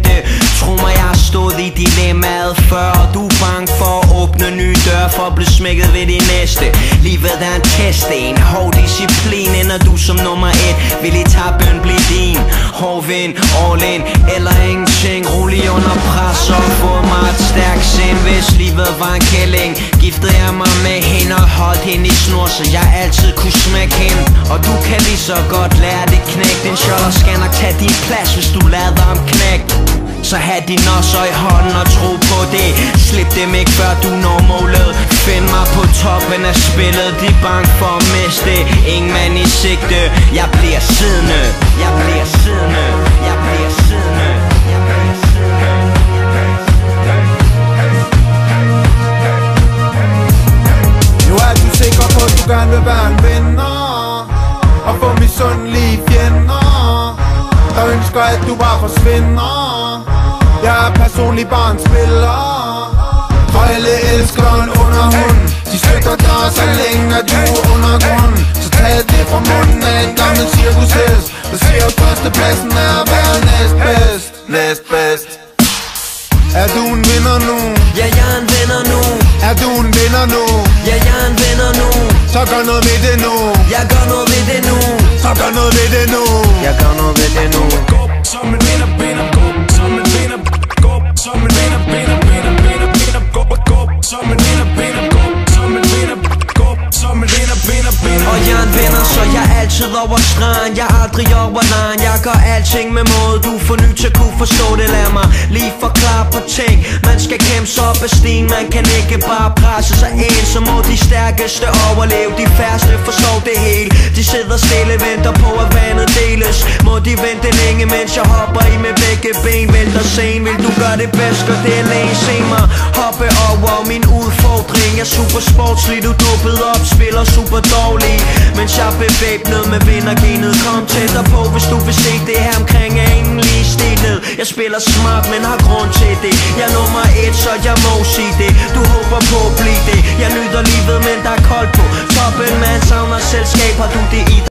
vente. Tro mig, jeg har stået i dilemmaet før, og du er bange for at åbne nye døre for at blive smækket ved de næste. Livet er en test, en hård disciplin. Ender du som nummer 1, vil etappen blive din. Hård vind, all in, eller ingenting. Rolig under pres og få mig et stærkt sind. Hvis livet var en kælling, giftede jeg mig med hende og holdt hende i snor, så jeg altid kunne smække hende. Og du kan lige så godt lære det knæk. Den sjoller skal nok tage din plads, hvis du lader ham knæk. Så have din nosser i hånden og tro på det. Slip dem ikke før du når målet. Find mig på toppen af spillet. De er bange for at miste. Ingen mand i sigte. Jeg bliver siddende. Jeg bliver siddende. Jeg bliver siddende. Jeg bliver siddende. Nu er du sikker på at du gerne vil være en venner og få misundelige fjender, der ønsker at du bare forsvinder. Jeg er personlig bare en spiller, og alle elsker en underhund. De støtter dig så længe at du er undergrund. Så tag det fra munden af en gammel cirkushest, der siger at førstepladsen er at være næstbedst. Næstbedst. Er du en vinder nu? Ja, jeg er en vinder nu. Er du en vinder nu? Ja, jeg er en vinder nu. Så gør noget ved det nu. Jeg gør noget ved det nu. Så gør noget ved det nu. Jeg gør noget ved det nu. Gå som en vinder, vinder. Gå som en vinder. Gå som en vinder, vinder, vinder, vinder, vinder. Gå som en vinder, vinder. Gå som en vinder. Gå som en vinder, vinder, vinder. Og jeg er en vinder, så jeg er altid over stregen. Jeg er aldrig over lejen. Jeg gør alting med måde. Du får ny til at kunne forstå det. Lad mig lige forklare på ting. Man skal kæmpe sig op ad stigen. Man kan ikke bare presse sig ind. Så må de stærkeste overleve. De færreste forstår det hele. De sidder stille, venter på at vandet deles. Må de vente længe, mens jeg hopper i med begge ben. Vælter sen, vil du gøre det bedst, gør det alene. Se mig hoppe over min udfordring. Jeg er super sportslig, du duppet op, spiller super dårlig. Mens jeg er bevæbnet med vindergenet. Kom tættere på, hvis du vil se det her omkring. Er ingen lige stillet. Jeg spiller smart, men har grund til det. Jeg er nummer 1, så jeg må sige det. Du håber på at blive det. Jeg nyder livet, men der er koldt på toppen. Man savner selskab, har du det i